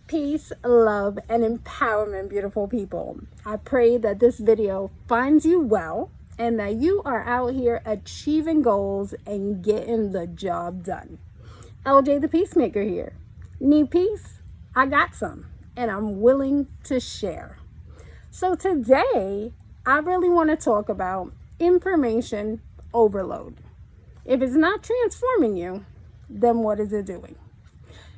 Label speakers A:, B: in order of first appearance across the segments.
A: Peace, love, and empowerment, beautiful people. I pray that this video finds you well and that you are out here achieving goals and getting the job done. LJ the Peacemaker here. Need peace? I got some, and I'm willing to share. So today, I really want to talk about information overload. If it's not transforming you, then what is it doing?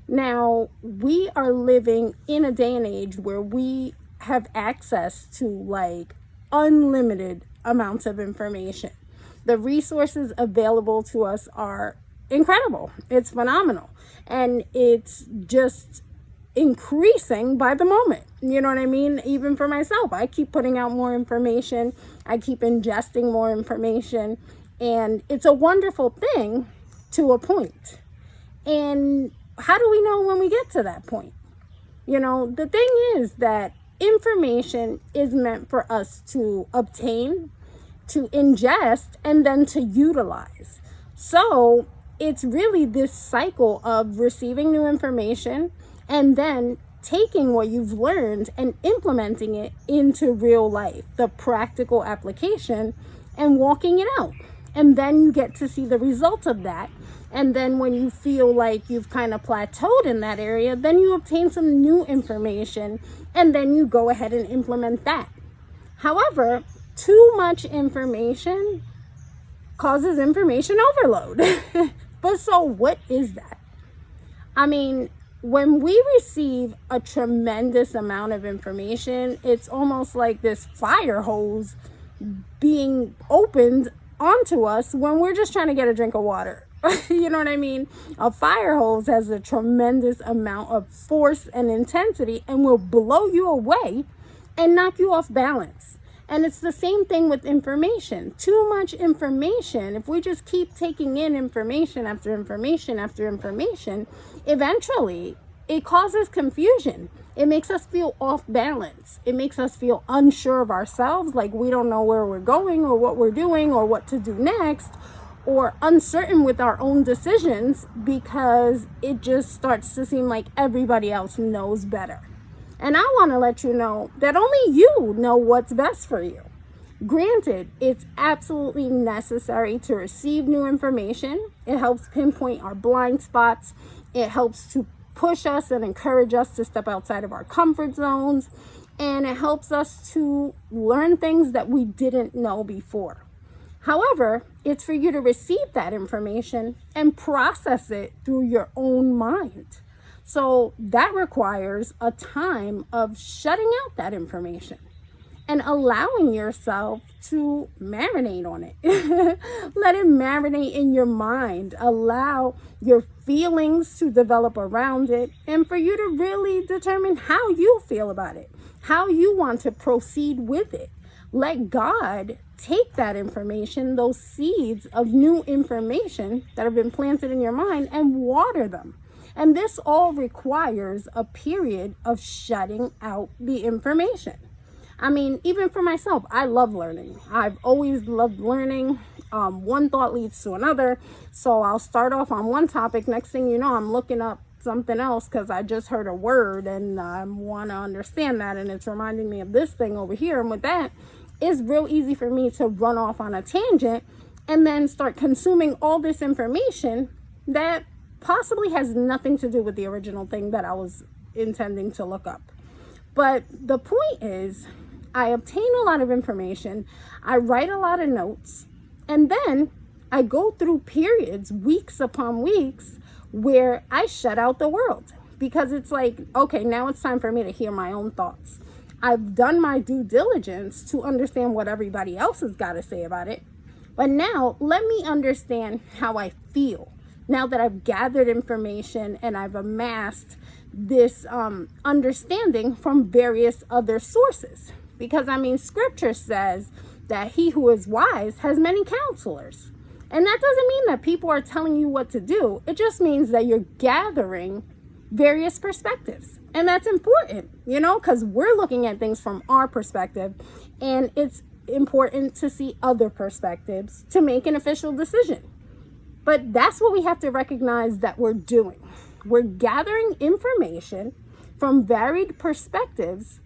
A: Now, we are living in a day and age where we have access to unlimited amounts of information. The resources available to us are incredible. It's phenomenal. And it's just increasing by the moment. You know what I mean? Even for myself, I keep putting out more information. I keep ingesting more information. And it's a wonderful thing to a point. And how do we know when we get to that point? You know, the thing is that information is meant for us to obtain, to ingest, and then to utilize. So it's really this cycle of receiving new information and then taking what you've learned and implementing it into real life, the practical application, and walking it out. And then you get to see the results of that. And then when you feel like you've kind of plateaued in that area, then you obtain some new information and then you go ahead and implement that. However, too much information causes information overload. But so what is that? I mean, when we receive a tremendous amount of information, it's almost like this fire hose being opened onto us when we're just trying to get a drink of water. You know what I mean? A fire hose has a tremendous amount of force and intensity and will blow you away and knock you off balance. And it's the same thing with information. Too much information, if we just keep taking in information after information after information, eventually it causes confusion. It makes us feel off balance. It makes us feel unsure of ourselves, like we don't know where we're going or what we're doing or what to do next, or uncertain with our own decisions because it just starts to seem like everybody else knows better. And I want to let you know that only you know what's best for you. Granted, it's absolutely necessary to receive new information. It helps pinpoint our blind spots. It helps to push us and encourage us to step outside of our comfort zones. And it helps us to learn things that we didn't know before. However, it's for you to receive that information and process it through your own mind. So that requires a time of shutting out that information and allowing yourself to marinate on it. Let it marinate in your mind. Allow your feelings to develop around it and for you to really determine how you feel about it, how you want to proceed with it. Let God take that information, those seeds of new information that have been planted in your mind, and water them. And this all requires a period of shutting out the information. I mean, even for myself, I love learning. I've always loved learning. One thought leads to another. So I'll start off on one topic. Next thing you know, I'm looking up something else because I just heard a word and I want to understand that. And it's reminding me of this thing over here. And with that, it's real easy for me to run off on a tangent and then start consuming all this information that possibly has nothing to do with the original thing that I was intending to look up. But the point is, I obtain a lot of information, I write a lot of notes, and then I go through periods, weeks upon weeks, where I shut out the world. Because it's like, okay, now it's time for me to hear my own thoughts. I've done my due diligence to understand what everybody else has got to say about it. But now let me understand how I feel. Now that I've gathered information and I've amassed this understanding from various other sources. Because I mean, scripture says that he who is wise has many counselors. And that doesn't mean that people are telling you what to do. It just means that you're gathering various perspectives. And that's important, you know, because we're looking at things from our perspective. And it's important to see other perspectives to make an official decision. But that's what we have to recognize that we're doing. We're gathering information from varied perspectives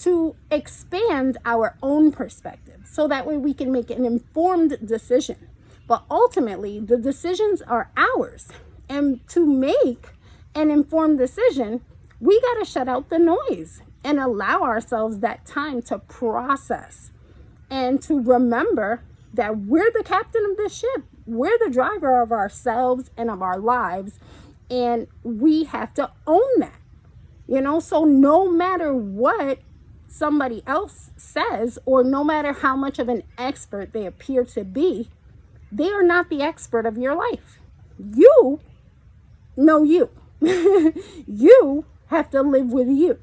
A: to expand our own perspective, so that way we can make an informed decision. But ultimately, the decisions are ours. And to make an informed decision, we got to shut out the noise and allow ourselves that time to process and to remember that we're the captain of this ship. We're the driver of ourselves and of our lives, and we have to own that. So no matter what somebody else says, or no matter how much of an expert they appear to be, they are not the expert of your life. You know you. You have to live with you.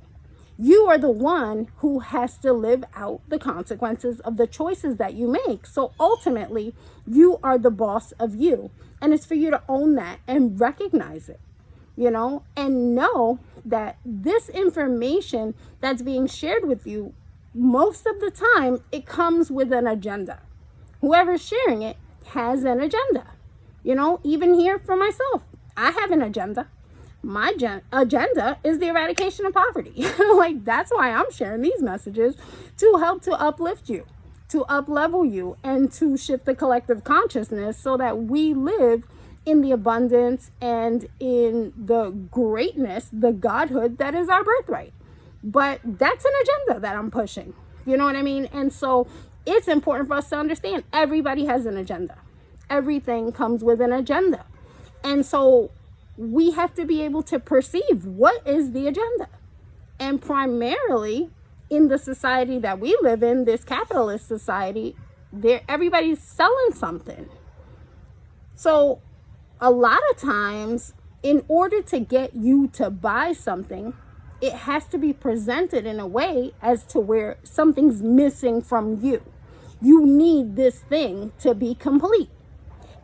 A: You are the one who has to live out the consequences of the choices that you make. So ultimately, you are the boss of you. And it's for you to own that and recognize it, and know that this information that's being shared with you, most of the time, it comes with an agenda. Whoever's sharing it has an agenda. Even here for myself, I have an agenda. My agenda is the eradication of poverty. That's why I'm sharing these messages, to help to uplift you, to up-level you, and to shift the collective consciousness so that we live in the abundance and in the greatness, the godhood that is our birthright. But that's an agenda that I'm pushing. You know what I mean? And so it's important for us to understand everybody has an agenda. Everything comes with an agenda. And so we have to be able to perceive what is the agenda. And primarily in the society that we live in, this capitalist society, everybody's selling something. So a lot of times, in order to get you to buy something, it has to be presented in a way as to where something's missing from you. You need this thing to be complete.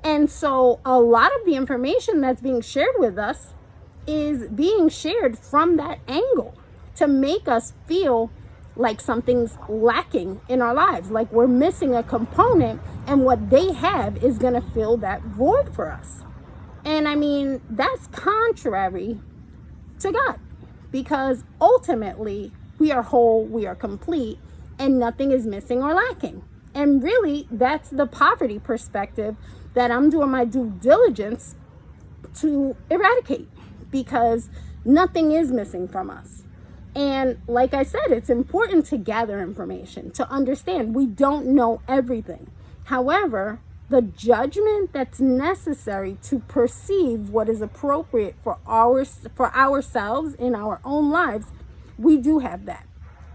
A: And so a lot of the information that's being shared with us is being shared from that angle to make us feel like something's lacking in our lives, like we're missing a component, and what they have is going to fill that void for us. And I mean, that's contrary to God, because ultimately we are whole, we are complete, and nothing is missing or lacking. And really, that's the poverty perspective that I'm doing my due diligence to eradicate, because nothing is missing from us. And like I said, it's important to gather information, to understand we don't know everything. However, the judgment that's necessary to perceive what is appropriate for ourselves in our own lives, we do have that.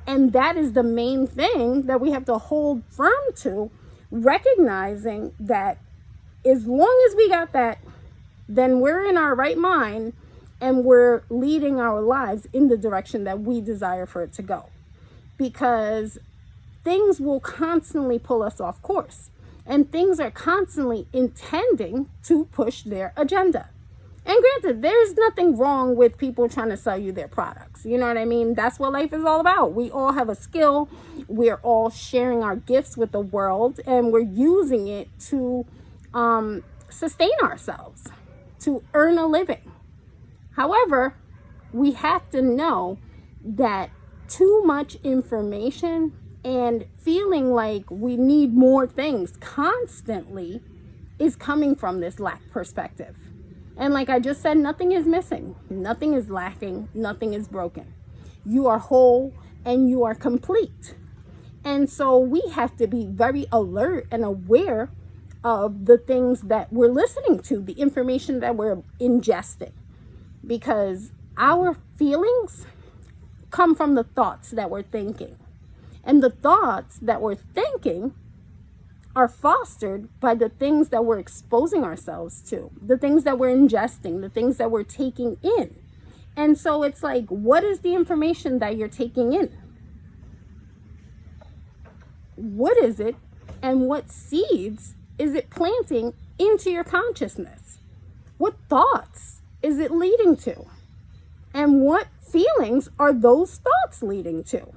A: And that is the main thing that we have to hold firm to, recognizing that as long as we got that, then we're in our right mind and we're leading our lives in the direction that we desire for it to go. Because things will constantly pull us off course, and things are constantly intending to push their agenda. And granted, there's nothing wrong with people trying to sell you their products. You know what I mean? That's what life is all about. We all have a skill. We're all sharing our gifts with the world, and we're using it to sustain ourselves, to earn a living. However, we have to know that too much information and feeling like we need more things constantly is coming from this lack perspective. And like I just said, nothing is missing, nothing is lacking, nothing is broken. You are whole and you are complete. And so we have to be very alert and aware of the things that we're listening to, the information that we're ingesting, because our feelings come from the thoughts that we're thinking. And the thoughts that we're thinking are fostered by the things that we're exposing ourselves to, the things that we're ingesting, the things that we're taking in. And so it's like, what is the information that you're taking in? What is it? And what seeds is it planting into your consciousness? What thoughts is it leading to? And what feelings are those thoughts leading to?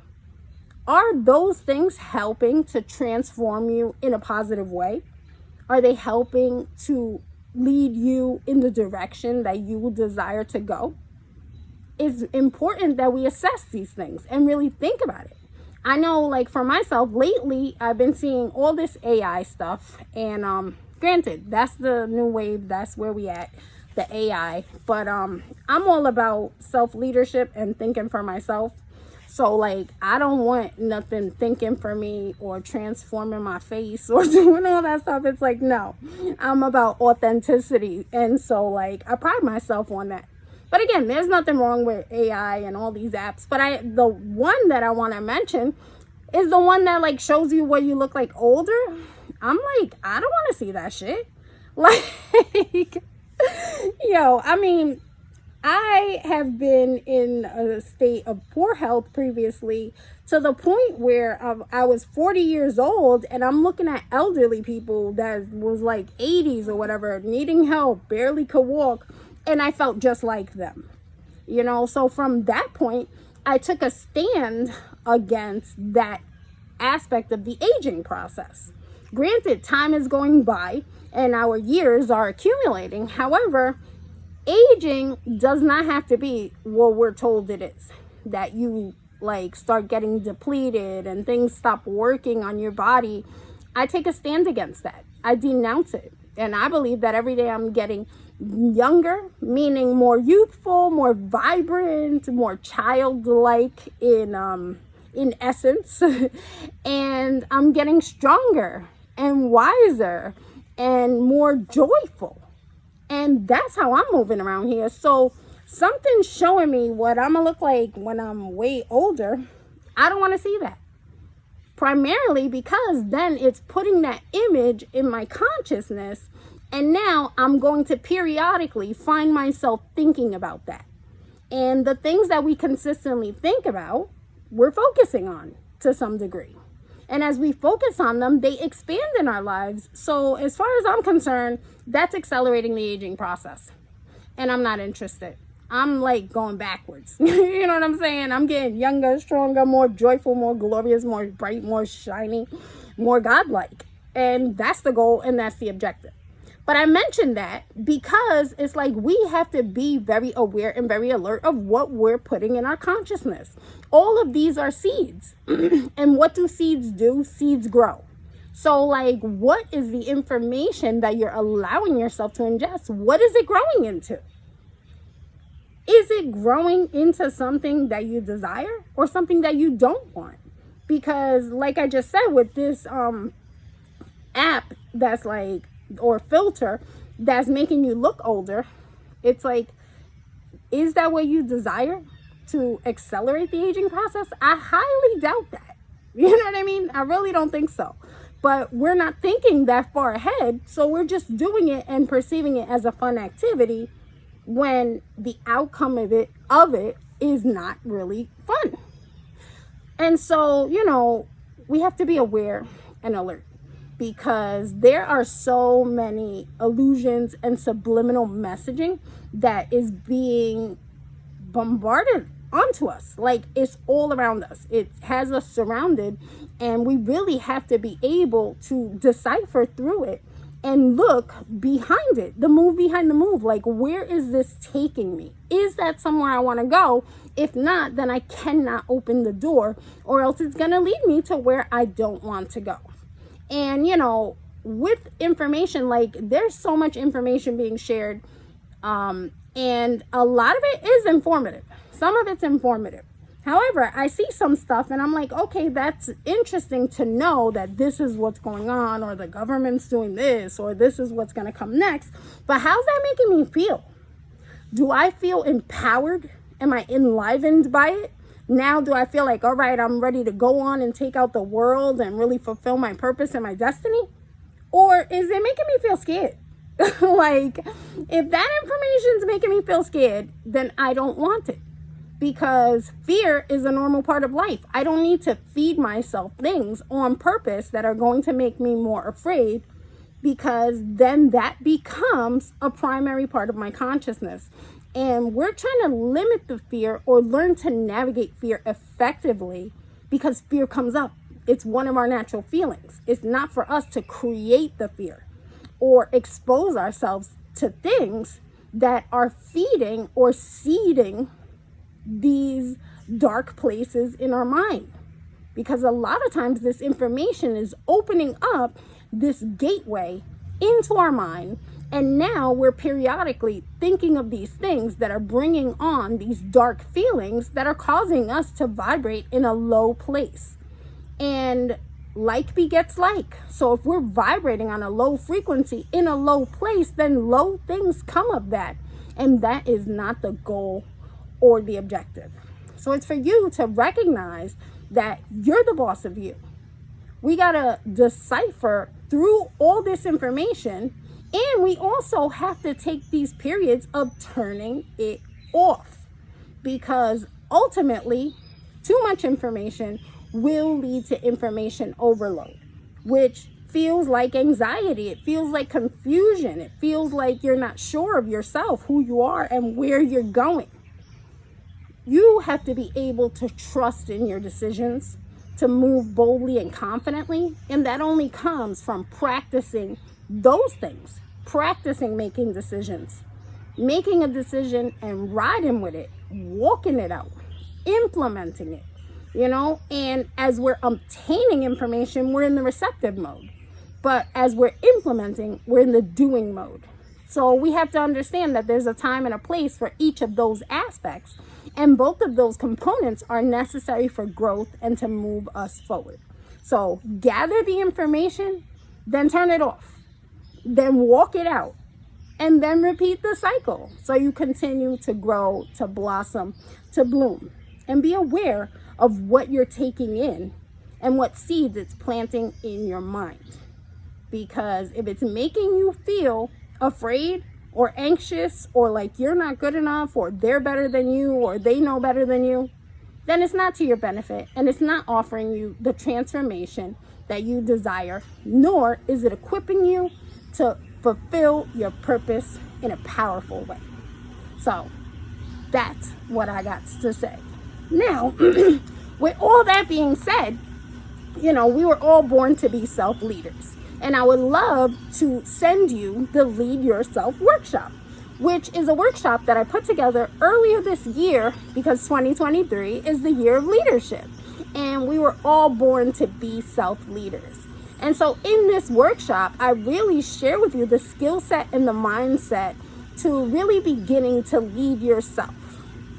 A: Are those things helping to transform you in a positive way? Are they helping to lead you in the direction that you desire to go? it's important that we assess these things and really think about it. I know, like, for myself, lately, I've been seeing all this AI stuff, and granted, that's the new wave, that's where we at, the AI, but I'm all about self-leadership and thinking for myself. So, like, I don't want nothing thinking for me or transforming my face or doing all that stuff. It's like, no, I'm about authenticity. And so, like, I pride myself on that. But again, there's nothing wrong with AI and all these apps. But the one that I want to mention is the one that, like, shows you what you look like older. I'm like, I don't want to see that shit. Like, yo, I mean, I have been in a state of poor health previously, to the point where I was 40 years old and I'm looking at elderly people that was like 80s or whatever, needing help, barely could walk, and I felt just like them. You know, so from that point, I took a stand against that aspect of the aging process. Granted, time is going by and our years are accumulating. However, aging does not have to be what we're told it is, that you like start getting depleted and things stop working on your body. I take a stand against that. I denounce it. And I believe that every day I'm getting younger, meaning more youthful, more vibrant, more childlike in essence. And I'm getting stronger and wiser and more joyful. And that's how I'm moving around here. So something's showing me what I'm gonna look like when I'm way older. I don't want to see that. Primarily because then it's putting that image in my consciousness. And now I'm going to periodically find myself thinking about that. And the things that we consistently think about, we're focusing on to some degree. And as we focus on them, they expand in our lives. So as far as I'm concerned, that's accelerating the aging process. And I'm not interested. I'm like going backwards. You know what I'm saying? I'm getting younger, stronger, more joyful, more glorious, more bright, more shiny, more godlike. And that's the goal and that's the objective. But I mentioned that because it's like we have to be very aware and very alert of what we're putting in our consciousness. All of these are seeds. And what do seeds do? Seeds grow. So, like, what is the information that you're allowing yourself to ingest? What is it growing into? Is it growing into something that you desire or something that you don't want? Because, like I just said, with this app that's like, or filter that's making you look older, it's like, is that what you desire to accelerate the aging process? I highly doubt that. You know what I mean? I really don't think so. But we're not thinking that far ahead, so we're just doing it and perceiving it as a fun activity when the outcome of it is not really fun. And so, you know, we have to be aware and alert, because there are so many illusions and subliminal messaging that is being bombarded onto us. Like, it's all around us. It has us surrounded, and we really have to be able to decipher through it and look behind it, the move behind the move. Like, where is this taking me? Is that somewhere I want to go? If not, then I cannot open the door, or else it's going to lead me to where I don't want to go. And, you know, with information, like, there's so much information being shared, and a lot of it is informative. Some of it's informative. However, I see some stuff and I'm like, okay, that's interesting to know that this is what's going on, or the government's doing this, or this is what's going to come next. But how's that making me feel? Do I feel empowered? Am I enlivened by it? Now, do I feel like, all right, I'm ready to go on and take out the world and really fulfill my purpose and my destiny? Or is it making me feel scared? Like, if that information is making me feel scared, then I don't want it. Because fear is a normal part of life. I don't need to feed myself things on purpose that are going to make me more afraid, because then that becomes a primary part of my consciousness. And we're trying to limit the fear or learn to navigate fear effectively, because fear comes up. It's one of our natural feelings. It's not for us to create the fear or expose ourselves to things that are feeding or seeding these dark places in our mind. Because a lot of times this information is opening up this gateway into our mind. And now we're periodically thinking of these things that are bringing on these dark feelings that are causing us to vibrate in a low place. And like begets like. So if we're vibrating on a low frequency in a low place, then low things come of that. And that is not the goal or the objective. So it's for you to recognize that you're the boss of you. We got to decipher through all this information, and we also have to take these periods of turning it off, because ultimately too much information will lead to information overload, which feels like anxiety. It feels like confusion. It feels like you're not sure of yourself, who you are, and where you're going. You have to be able to trust in your decisions, to move boldly and confidently. And that only comes from practicing those things, practicing making decisions, making a decision and riding with it, walking it out, implementing it, and as we're obtaining information, we're in the receptive mode. But as we're implementing, we're in the doing mode. So we have to understand that there's a time and a place for each of those aspects. And both of those components are necessary for growth and to move us forward. So gather the information, then turn it off, then walk it out, and then repeat the cycle. So you continue to grow, to blossom, to bloom, and be aware of what you're taking in and what seeds it's planting in your mind. Because if it's making you feel afraid or anxious, or like you're not good enough, or they're better than you, or they know better than you, then it's not to your benefit, and it's not offering you the transformation that you desire, nor is it equipping you to fulfill your purpose in a powerful way. So that's what I got to say. Now, with all that being said, we were all born to be self-leaders. And I would love to send you the Lead Yourself workshop, which is a workshop that I put together earlier this year, because 2023 is the year of leadership. And we were all born to be self-leaders. And so in this workshop, I really share with you the skill set and the mindset to really beginning to lead yourself.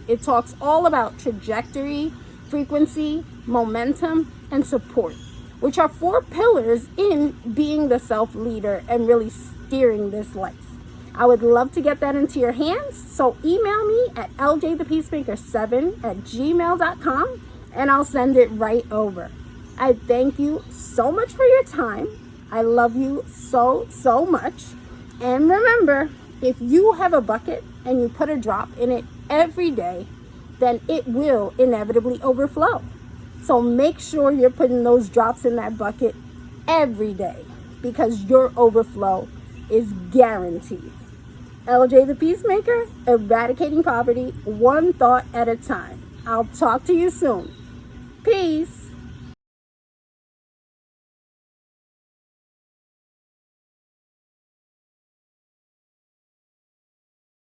A: It talks all about trajectory, frequency, momentum, and support, which are 4 pillars in being the self-leader and really steering this life. I would love to get that into your hands. So email me at ljthepeacemaker7@gmail.com and I'll send it right over. I thank you so much for your time. I love you so, so much. And remember, if you have a bucket and you put a drop in it every day, then it will inevitably overflow. So make sure you're putting those drops in that bucket every day, because your overflow is guaranteed. LJ the Peacemaker, eradicating poverty one thought at a time. I'll talk to you soon. Peace.